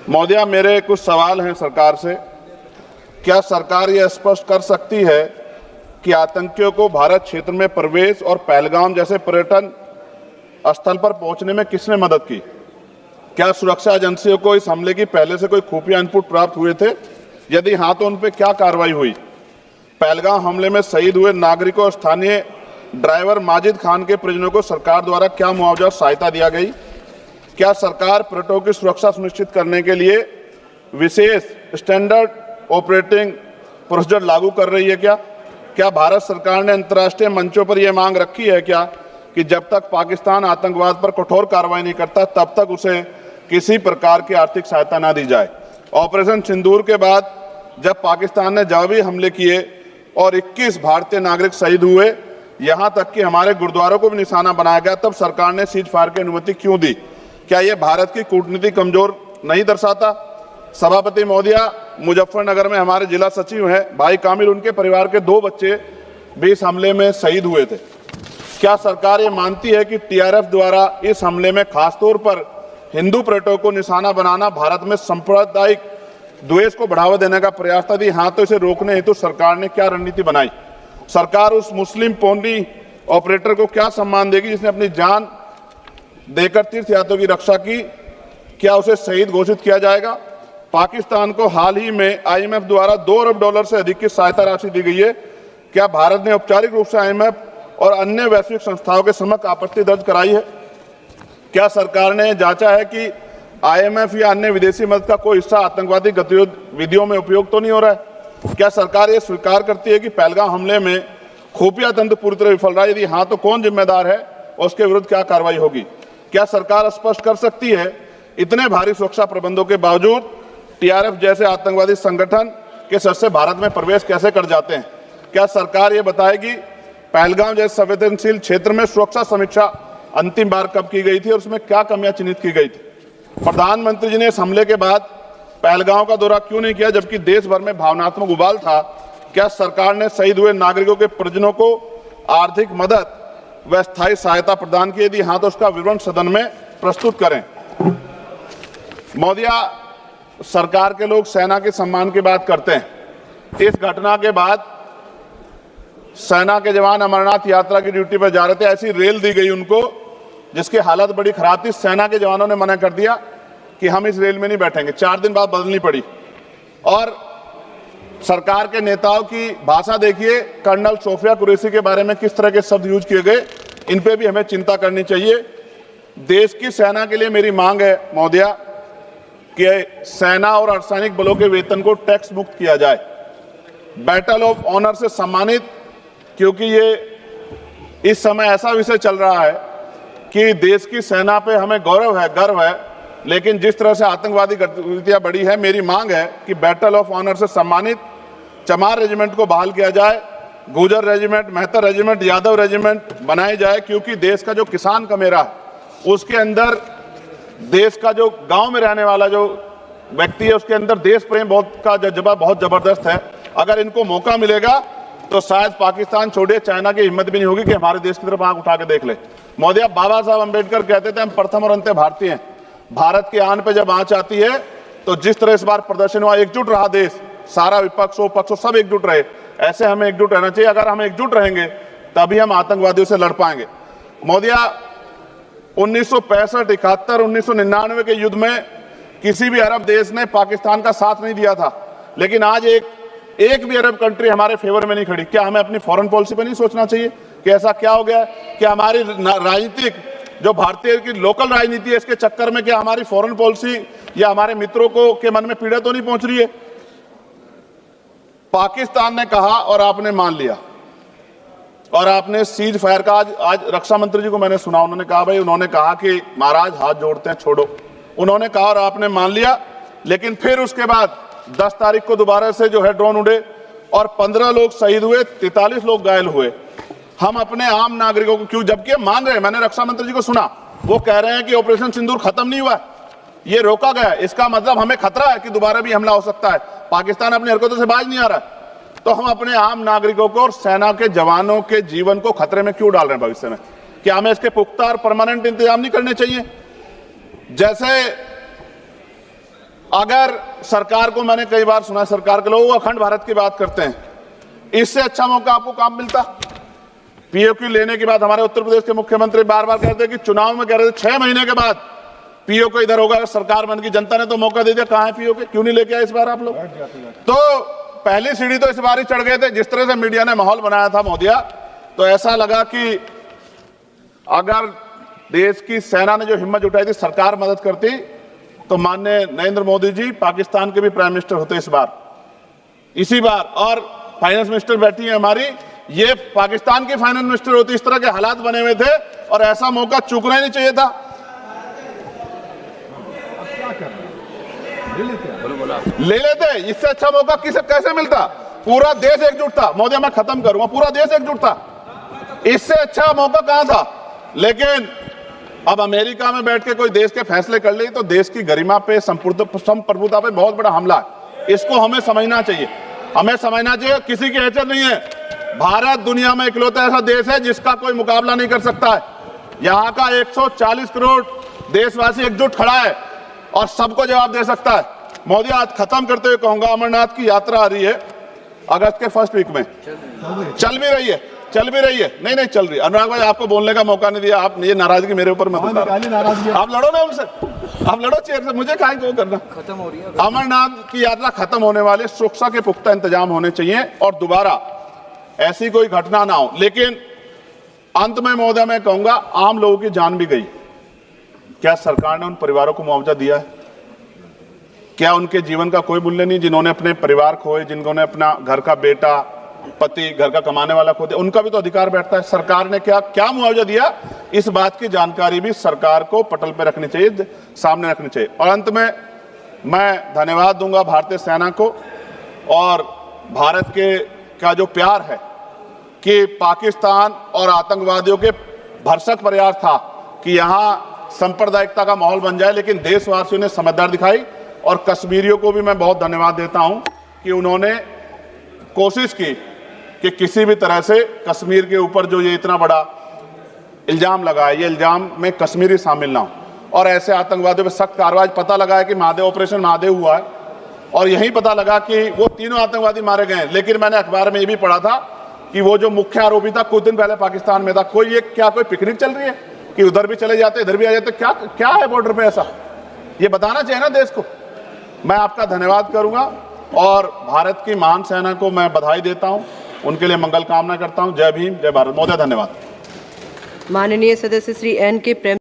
महोदया, मेरे कुछ सवाल हैं सरकार से। क्या सरकार यह स्पष्ट कर सकती है कि आतंकियों को भारत क्षेत्र में प्रवेश और पहलगाम जैसे पर्यटन स्थल पर पहुंचने में किसने मदद की? क्या सुरक्षा एजेंसियों को इस हमले की पहले से कोई खुफिया इनपुट प्राप्त हुए थे? यदि हाँ, तो उन पर क्या कार्रवाई हुई? पहलगाम हमले में शहीद हुए नागरिकों और स्थानीय ड्राइवर माजिद खान के परिजनों को सरकार द्वारा क्या मुआवजा और सहायता दिया गई? क्या सरकार पर्यटकों की सुरक्षा सुनिश्चित करने के लिए विशेष स्टैंडर्ड ऑपरेटिंग प्रोसीजर लागू कर रही है? क्या भारत सरकार ने अंतर्राष्ट्रीय मंचों पर यह मांग रखी है कि जब तक पाकिस्तान आतंकवाद पर कठोर कार्रवाई नहीं करता तब तक उसे किसी प्रकार की आर्थिक सहायता न दी जाए? ऑपरेशन सिंदूर के बाद जब पाकिस्तान ने जवाबी हमले किए और 21 भारतीय नागरिक शहीद हुए, यहां तक कि हमारे गुरुद्वारों को भी निशाना बनाया गया, तब सरकार ने सीज फायर की अनुमति क्यों दी? क्या यह भारत की कूटनीति कमजोर नहीं दर्शाता? सभापति महोदया, मुजफ्फरनगर में हमारे जिला सचिव हैं भाई कामिल, उनके परिवार के 2 बच्चे भी इस हमले में शहीद हुए थे। क्या सरकार ये मानती है कि टीआरएफ द्वारा इस हमले में खासतौर पर हिंदू पर्यटकों को निशाना बनाना भारत में सांप्रदायिक द्वेष को बढ़ावा देने का प्रयास था? यदि हाँ, तो इसे रोकने हेतु सरकार ने क्या रणनीति बनाई? सरकार उस मुस्लिम पोनी ऑपरेटर को क्या सम्मान देगी जिसने अपनी जान देकर तीर्थ यात्रियों की रक्षा की? क्या उसे शहीद घोषित किया जाएगा? पाकिस्तान को हाल ही में आईएमएफ द्वारा $2 अरब से अधिक की सहायता राशि दी गई है। क्या भारत ने औपचारिक रूप से आईएमएफ और अन्य वैश्विक संस्थाओं के समक्ष आपत्ति दर्ज कराई है? क्या सरकार ने जांचा है कि आईएमएफ या अन्य विदेशी मदद का कोई हिस्सा आतंकवादी गतिविधियों में उपयोग तो नहीं हो रहा है? क्या सरकार ये स्वीकार करती है कि पहलगाम हमले में खुफिया तंत्र पूरी तरह विफल रहा है? यदि हाँ, तो कौन जिम्मेदार है और उसके विरुद्ध क्या कार्रवाई होगी? क्या सरकार स्पष्ट कर सकती है इतने भारी सुरक्षा प्रबंधों के बावजूद टीआरएफ जैसे आतंकवादी संगठन के सदस्य भारत में प्रवेश कैसे कर जाते हैं? क्या सरकार ये बताएगी पहलगाम जैसे संवेदनशील क्षेत्र में सुरक्षा समीक्षा अंतिम बार कब की गई थी और उसमें क्या कमियां चिन्हित की गई थी? प्रधानमंत्री जी ने इस हमले के बाद पहलगाम का दौरा क्यों नहीं किया जबकि देश भर में भावनात्मक उबाल था? क्या सरकार ने शहीद हुए नागरिकों के परिजनों को आर्थिक मदद व स्थायी सहायता प्रदान की? यदि हाँ, तो उसका विवरण सदन में प्रस्तुत करें। महोदया, सरकार के लोग सेना के सम्मान की बात करते हैं। इस घटना के बाद सेना के जवान अमरनाथ यात्रा की ड्यूटी पर जा रहे थे, ऐसी रेल दी गई उनको जिसकी हालत बड़ी खराब थी। सेना के जवानों ने मना कर दिया कि हम इस रेल में नहीं बैठेंगे। 4 दिन बाद बदलनी पड़ी। और सरकार के नेताओं की भाषा देखिए, कर्नल सोफिया कुरैशी के बारे में किस तरह के शब्द यूज किए गए, इन पे भी हमें चिंता करनी चाहिए। देश की सेना के लिए मेरी मांग है महोदया कि सेना और अर्धसैनिक बलों के वेतन को टैक्स मुक्त किया जाए, बैटल ऑफ ऑनर से सम्मानित, क्योंकि ये इस समय ऐसा विषय चल रहा है कि देश की सेना पे हमें गौरव है, गर्व है, लेकिन जिस तरह से आतंकवादी गतिविधियां बढ़ी है, मेरी मांग है कि बैटल ऑफ ऑनर से सम्मानित चमार रेजिमेंट को बहाल किया जाए, Gurjar regiment, Mehtar regiment, Yadav regiment बनाए जाए, क्योंकि देश का जो किसान का मेरा है उसके अंदर, देश का जो गांव में रहने वाला जो व्यक्ति है उसके अंदर देश प्रेम का जज्बा बहुत जबरदस्त है। अगर इनको मौका मिलेगा तो शायद पाकिस्तान छोड़िए, चाइना की हिम्मत भी नहीं होगी कि हमारे देश की तरफ आंख उठा के देख ले। महोदया, बाबा साहब अम्बेडकर कहते थे हम प्रथम और अंत्य भारतीय हैं। भारत के आन पे जब आंच आती है तो जिस तरह इस बार प्रदर्शन हुआ, एकजुट रहा देश, सारा विपक्ष हो पक्ष सब एकजुट रहे, ऐसे हमें एकजुट रहना चाहिए। अगर हम एकजुट रहेंगे तभी हम आतंकवादियों से लड़ पाएंगे। महोदया, 1965, 71, 1999 के युद्ध में किसी भी अरब देश ने पाकिस्तान का साथ नहीं दिया था, लेकिन आज एक भी अरब कंट्री हमारे फेवर में नहीं खड़ी। क्या हमें अपनी फॉरेन पॉलिसी पर नहीं सोचना चाहिए कि ऐसा क्या हो गया कि हमारी राजनीतिक जो भारतीय की लोकल राजनीति है, इसके चक्कर में क्या हमारी फॉरेन पॉलिसी या हमारे मित्रों को के मन में पीड़ा तो नहीं पहुंच रही है? पाकिस्तान ने कहा और आपने मान लिया, और आपने सीज फायर का आज रक्षा मंत्री जी को मैंने सुना, उन्होंने कहा भाई, उन्होंने कहा कि महाराज हाथ जोड़ते हैं, छोड़ो, उन्होंने कहा और आपने मान लिया। लेकिन फिर उसके बाद 10 तारीख को दोबारा से जो है ड्रोन उड़े और 15 लोग शहीद हुए, 43 लोग घायल हुए। हम अपने आम नागरिकों को क्यों, जबकि मान रहे हैं, मैंने रक्षा मंत्री जी को सुना, वो कह रहे हैं कि ऑपरेशन सिंदूर खत्म नहीं हुआ, ये रोका गया, इसका मतलब हमें खतरा है कि दोबारा भी हमला हो सकता है, पाकिस्तान अपनी हरकतों से बाज नहीं आ रहा है। तो हम अपने आम नागरिकों को और सेना के जवानों के जीवन को खतरे में क्यों डाल रहे हैं भविष्य में? क्या हमें इसके पुख्ता और परमानेंट इंतजाम नहीं करने चाहिए? जैसे अगर सरकार को, मैंने कई बार सुना सरकार के लोग अखंड भारत की बात करते हैं, इससे अच्छा मौका आपको काम मिलता। पीओक्यू लेने के बाद हमारे उत्तर प्रदेश के मुख्यमंत्री बार बार कहते हैं कि चुनाव में कह रहे थे 6 महीने के बाद पीओक्यू इधर होगा, सरकार बन की, जनता ने तो मौका दे दिया, कहां है पीओक्यू, क्यों नहीं लेके आए इस बार आप लोग? तो पहली सीढ़ी तो इस बार ही चढ़ गए थे। जिस तरह से मीडिया ने माहौल बनाया था मोदिया, तो ऐसा लगा कि अगर देश की सेना ने जो हिम्मत जुटाई थी, सरकार मदद करती, तो माननीय नरेंद्र मोदी जी पाकिस्तान के भी प्राइम मिनिस्टर होते इस बार, इसी बार, और फाइनेंस मिनिस्टर बैठी है हमारी, ये पाकिस्तान की फाइनेंस मिनिस्टर होती। इस तरह के हालात बने हुए थे और ऐसा मौका चूकना ही नहीं चाहिए था। ले लेते, इससे अच्छा मौका किसे कैसे मिलता? पूरा देश एकजुट था। मोदी, मैं खत्म करूंगा, पूरा देश एकजुट था, इससे अच्छा मौका कहां था? लेकिन अब अमेरिका में बैठ के कोई देश के फैसले कर ले तो देश की गरिमा पे, संप्रभुता पे बहुत बड़ा हमला है। इसको हमें समझना चाहिए, हमें समझना चाहिए किसी की हैसियत नहीं है। भारत दुनिया में इकलौता ऐसा देश है जिसका कोई मुकाबला नहीं कर सकता है। यहां का 140 करोड़ देशवासी एकजुट खड़ा है और सबको जवाब दे सकता है। मोदी, आज खत्म करते हुए कहूंगा, अमरनाथ की यात्रा आ रही है अगस्त के फर्स्ट वीक में, चल भी रही है, नहीं चल रही। अनुराग भाई, आपको बोलने का मौका नहीं दिया, आप ये नाराजगी मेरे ऊपर मत उतारो। आप लड़ो ना उनसे, आप लड़ो चेयर से, मुझे काहे को करना। खत्म हो रही है अमरनाथ की यात्रा, खत्म होने वाले, सुरक्षा के पुख्ता इंतजाम होने चाहिए और दोबारा ऐसी कोई घटना ना हो। लेकिन अंत में महोदय मैं कहूंगा, आम लोगों की जान भी गई, क्या सरकार ने उन परिवारों को मुआवजा दिया है? क्या उनके जीवन का कोई मूल्य नहीं? जिन्होंने अपने परिवार खोए, जिन्होंने अपना घर का बेटा, पति, घर का कमाने वाला खो दिया, उनका भी तो अधिकार बैठता है। सरकार ने क्या मुआवजा दिया, इस बात की जानकारी भी सरकार को पटल पर रखनी चाहिए, सामने रखनी चाहिए। और अंत में मैं धन्यवाद दूंगा भारतीय सेना को और भारत के का जो प्यार है कि पाकिस्तान और आतंकवादियों के भरसक प्रयास था कि यहां सांप्रदायिकता का माहौल बन जाए, लेकिन देशवासियों ने समझदारी दिखाई। और कश्मीरियों को भी मैं बहुत धन्यवाद देता हूं कि उन्होंने कोशिश की कि किसी भी तरह से कश्मीर के ऊपर जो ये इतना बड़ा इल्जाम लगा है, ये इल्जाम में कश्मीरी शामिल ना हो और ऐसे आतंकवादियों पर सख्त कार्रवाई। पता लगा है कि महादेव, ऑपरेशन महादेव हुआ है और यही पता लगा कि वो तीनों आतंकवादी मारे गए। लेकिन मैंने अखबार में ये भी पढ़ा था कि वो जो मुख्य आरोपी था कुछ दिन पहले पाकिस्तान में था। कोई पिकनिक चल रही है कि उधर भी चले जाते, इधर भी आ जाते? क्या है बॉर्डर पे ऐसा? ये बताना चाहिए ना देश को। मैं आपका धन्यवाद करूंगा और भारत की महान सेना को मैं बधाई देता हूं, उनके लिए मंगल कामना करता हूं। जय भीम, जय भारत। महोदय धन्यवाद। माननीय सदस्य श्री एन के प्रेम